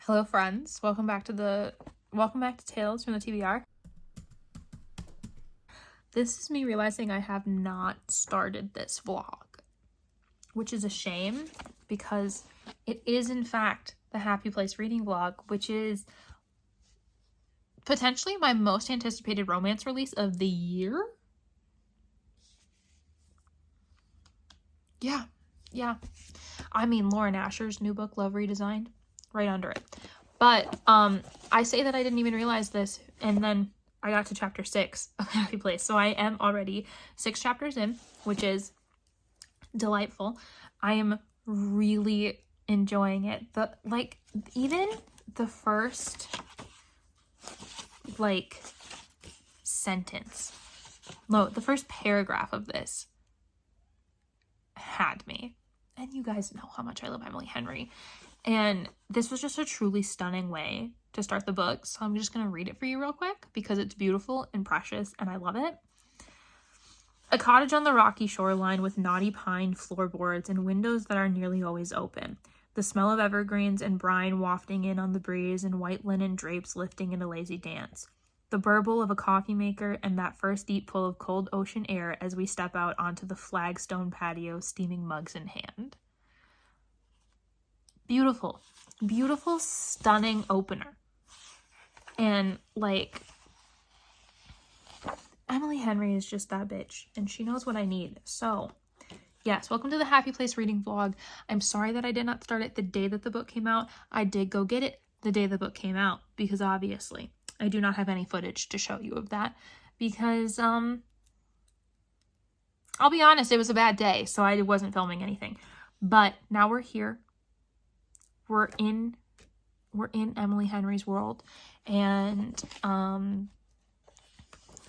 Hello friends, welcome back to Tales from the TBR. This is me realizing I have not started this vlog, which is a shame because it is in fact the Happy Place reading vlog, which is potentially my most anticipated romance release of the year. Yeah. I mean, Lauren Asher's new book, Love Redesigned, right under it. But I say that I didn't even realize this, and then I got to chapter 6 of Happy Place. So I am already 6 chapters in, which is delightful. I am really enjoying it. Even the first sentence. No, the first paragraph of this had me. And you guys know how much I love Emily Henry. And this was just a truly stunning way to start the book. So I'm just going to read it for you real quick because it's beautiful and precious and I love it. A cottage on the rocky shoreline with knotty pine floorboards and windows that are nearly always open. The smell of evergreens and brine wafting in on the breeze and white linen drapes lifting in a lazy dance. The burble of a coffee maker and that first deep pull of cold ocean air as we step out onto the flagstone patio, steaming mugs in hand. Beautiful, stunning opener. And Emily Henry is just that bitch and she knows what I need. So yes, welcome to the Happy Place reading vlog. I'm sorry that I did not start it the day that the book came out. I did go get it the day the book came out because obviously I do not have any footage to show you of that because I'll be honest, it was a bad day, so I wasn't filming anything. But now we're here. We're in Emily Henry's world, and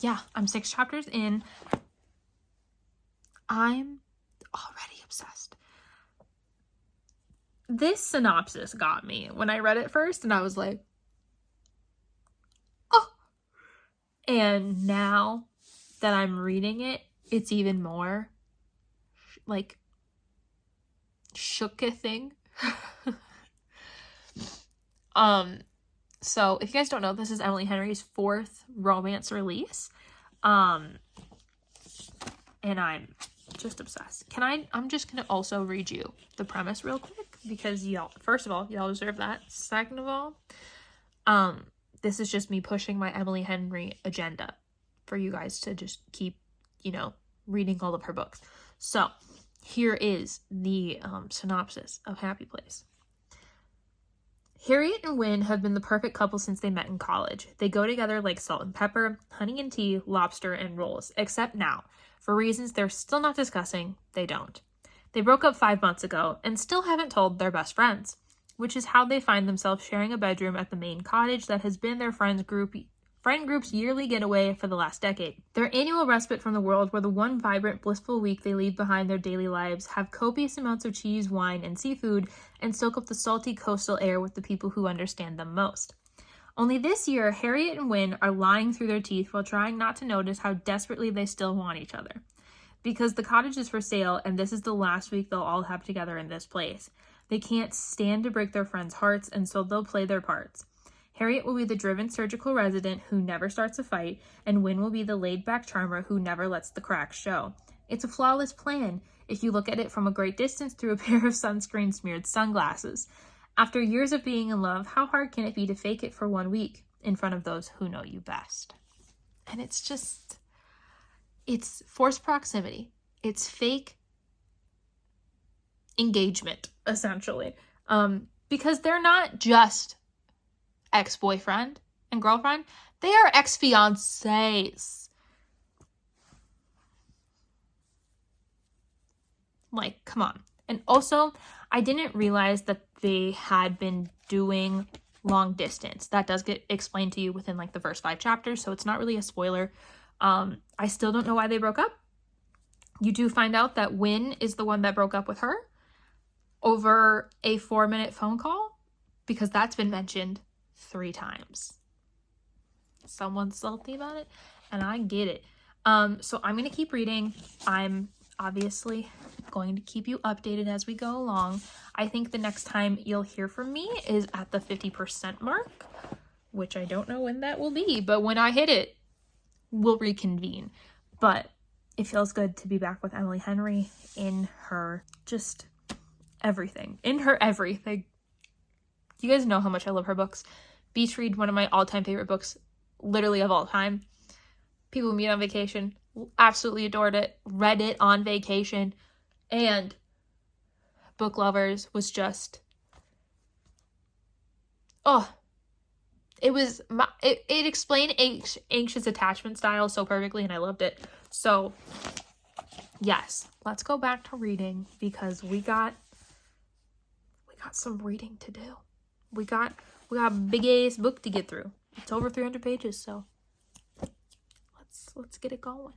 yeah, I'm 6 chapters in. I'm already obsessed. This synopsis got me when I read it first, and I was like, oh. And now that I'm reading it, it's even more shookething. So if you guys don't know, this is Emily Henry's 4th romance release. And I'm just obsessed. I'm just gonna also read you the premise real quick because first of all, y'all deserve that. Second of all, this is just me pushing my Emily Henry agenda for you guys to just keep, reading all of her books. So here is the synopsis of Happy Place. Harriet and Wynne have been the perfect couple since they met in college. They go together like salt and pepper, honey and tea, lobster and rolls. Except now, for reasons they're still not discussing, they don't. They broke up 5 months ago and still haven't told their best friends, which is how they find themselves sharing a bedroom at the main cottage that has been their friend group's yearly getaway for the last decade. Their annual respite from the world where the one vibrant, blissful week they leave behind their daily lives, have copious amounts of cheese, wine, and seafood, and soak up the salty coastal air with the people who understand them most. Only this year, Harriet and Wynne are lying through their teeth while trying not to notice how desperately they still want each other. Because the cottage is for sale, and this is the last week they'll all have together in this place. They can't stand to break their friends' hearts, and so they'll play their parts. Harriet will be the driven surgical resident who never starts a fight, and Wynne will be the laid-back charmer who never lets the cracks show. It's a flawless plan, if you look at it from a great distance through a pair of sunscreen-smeared sunglasses. After years of being in love, how hard can it be to fake it for 1 week in front of those who know you best? And it's forced proximity. It's fake engagement, essentially. Because they're not just ex-boyfriend and girlfriend, they are ex-fiancés. Come on. And also, I didn't realize that they had been doing long distance. That does get explained to you within the first 5 chapters, so it's not really a spoiler. I still don't know why they broke up. You do find out that Wynne is the one that broke up with her over a 4-minute phone call, because that's been mentioned 3 times. Someone's salty about it, and I get it. So I'm going to keep reading. I'm obviously going to keep you updated as we go along. I think the next time you'll hear from me is at the 50% mark, which I don't know when that will be, but when I hit it, we'll reconvene. But it feels good to be back with Emily Henry in her just everything. In her everything. You guys know how much I love her books. Beach Read, one of my all-time favorite books, literally of all time. People Meet on Vacation, absolutely adored it. Read it on vacation. And Book Lovers was just, it explained anxious attachment style so perfectly, and I loved it. So yes, let's go back to reading, because we got some reading to do. We got a big ass book to get through. It's over 300 pages, so let's get it going.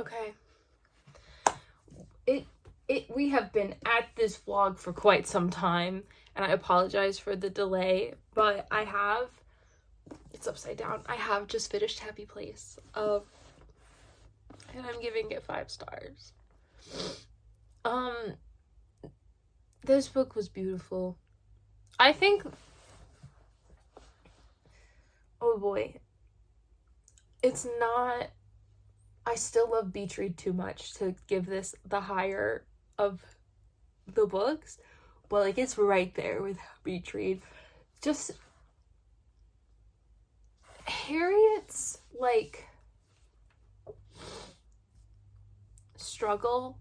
Okay. We have been at this vlog for quite some time, and I apologize for the delay, but it's upside down. I have just finished Happy Place, and I'm giving it 5 stars. This book was beautiful. I think, oh boy, it's not, I still love Beach Read too much to give this the higher of the books, but like it's right there with Beach Read. Just Harriet's like struggle,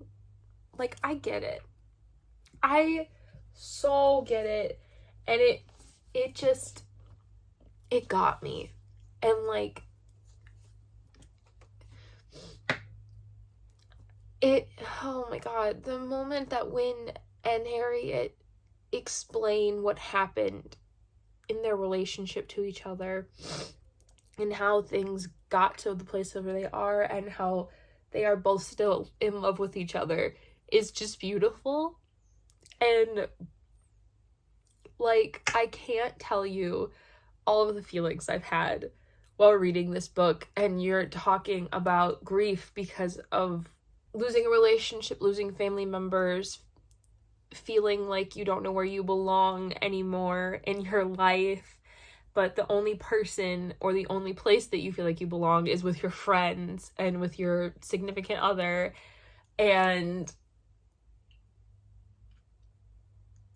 like I get it. I so get it, and it got me. And like oh my god, the moment that Win and Harriet explain what happened in their relationship to each other, and how things got to the place where they are, and how they are both still in love with each other, is just beautiful. And like, I can't tell you all of the feelings I've had while reading this book. And you're talking about grief because of losing a relationship, losing family members, feeling like you don't know where you belong anymore in your life. but the only person or the only place that you feel like you belong is with your friends and with your significant other. And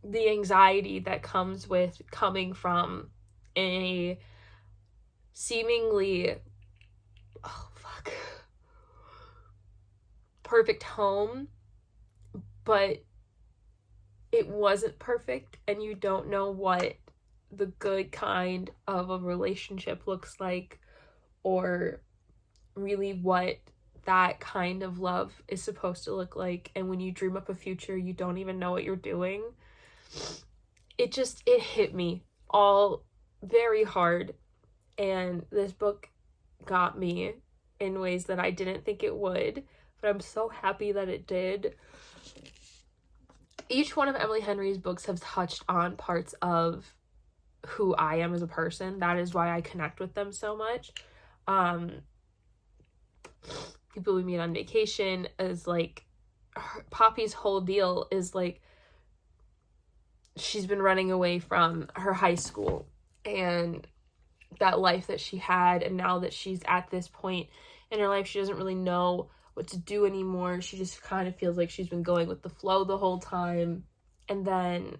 the anxiety that comes with coming from a seemingly perfect home, but it wasn't perfect, and you don't know what the good kind of a relationship looks like, or really what that kind of love is supposed to look like. And when you dream up a future, you don't even know what you're doing. It hit me all very hard, and this book got me in ways that I didn't think it would, but I'm so happy that it did. Each one of Emily Henry's books have touched on parts of who I am as a person. That is why I connect with them so much. People we meet on vacation is like, Poppy's whole deal is like, she's been running away from her high school and that life that she had, and now that she's at this point in her life, she doesn't really know what to do anymore. She just kind of feels like she's been going with the flow the whole time. And then,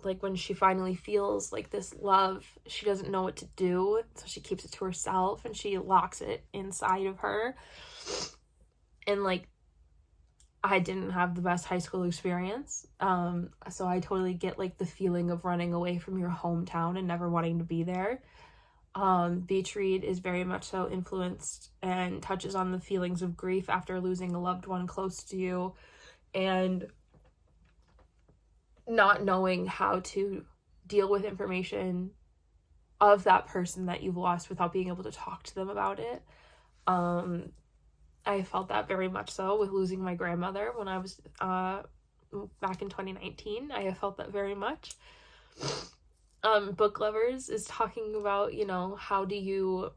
like, when she finally feels like this love, she doesn't know what to do, so she keeps it to herself and she locks it inside of her. And like, I didn't have the best high school experience, so I totally get like the feeling of running away from your hometown and never wanting to be there. Beach Read is very much so influenced and touches on the feelings of grief after losing a loved one close to you, and not knowing how to deal with information of that person that you've lost without being able to talk to them about it. I felt that very much so with losing my grandmother when I was back in 2019. I have felt that very much. Book Lovers is talking about, you know, how do you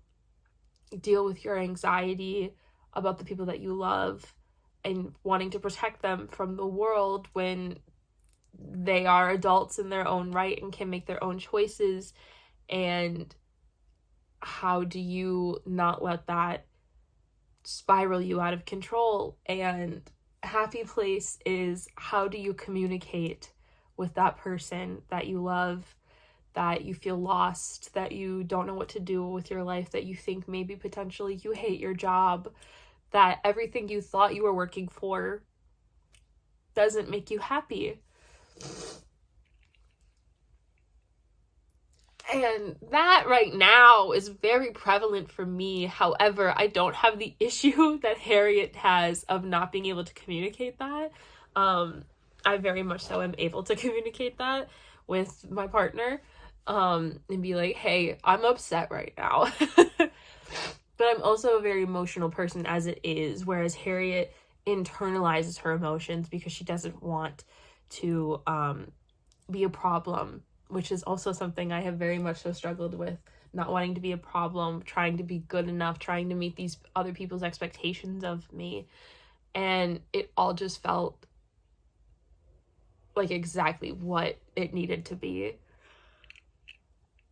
deal with your anxiety about the people that you love and wanting to protect them from the world when they are adults in their own right and can make their own choices, and how do you not let that spiral you out of control. And Happy Place is, how do you communicate with that person that you love, that you feel lost, that you don't know what to do with your life, that you think maybe potentially you hate your job, that everything you thought you were working for doesn't make you happy. And that right now is very prevalent for me. However, I don't have the issue that Harriet has of not being able to communicate that. I very much so am able to communicate that with my partner, and be like, hey, I'm upset right now. But I'm also a very emotional person as it is, whereas Harriet internalizes her emotions because she doesn't want to be a problem, which is also something I have very much so struggled with, not wanting to be a problem, trying to be good enough, trying to meet these other people's expectations of me. And it all just felt like exactly what it needed to be.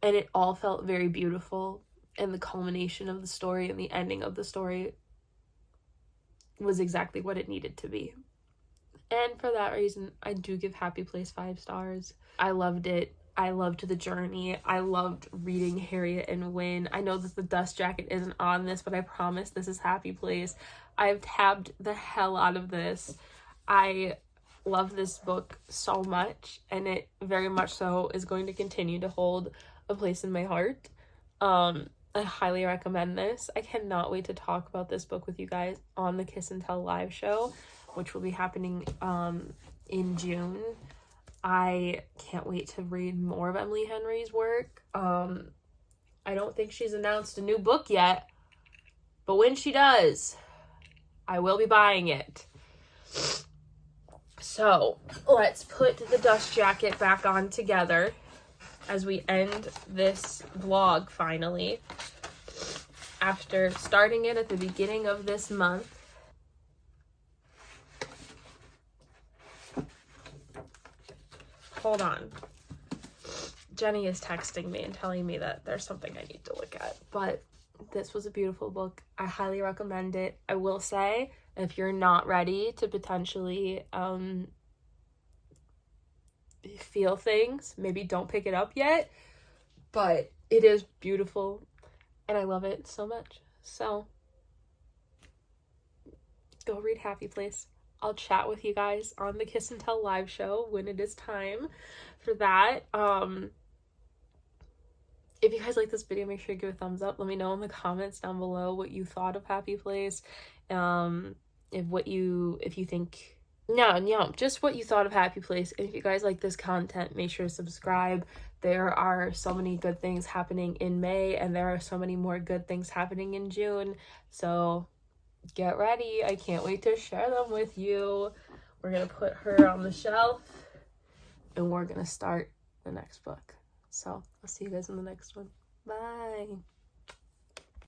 And it all felt very beautiful. And the culmination of the story and the ending of the story was exactly what it needed to be. And for that reason, I do give Happy Place 5 stars. I loved it. I loved the journey. I loved reading Harriet and Win. I know that the dust jacket isn't on this, but I promise this is Happy Place. I've tabbed the hell out of this. I love this book so much, and it very much so is going to continue to hold a place in my heart. I highly recommend this. I cannot wait to talk about this book with you guys on the Kiss and Tell live show, which will be happening in June. I can't wait to read more of Emily Henry's work. I don't think she's announced a new book yet, but when she does, I will be buying it. So let's put the dust jacket back on together as we end this vlog finally, after starting it at the beginning of this month. Hold on. Jenny is texting me and telling me that there's something I need to look at. But this was a beautiful book. I highly recommend it. I will say, if you're not ready to potentially feel things, maybe don't pick it up yet. But it is beautiful, and I love it so much. So go read Happy Place. I'll chat with you guys on the Kiss and Tell live show when it is time for that. If you guys like this video, make sure to give a thumbs up. Let me know in the comments down below what you thought of Happy Place. If you think, just what you thought of Happy Place. And if you guys like this content, make sure to subscribe. There are so many good things happening in May, and there are so many more good things happening in June. So get ready. I can't wait to share them with you. We're gonna put her on the shelf, and we're gonna start the next book. So I'll see you guys in the next one. Bye.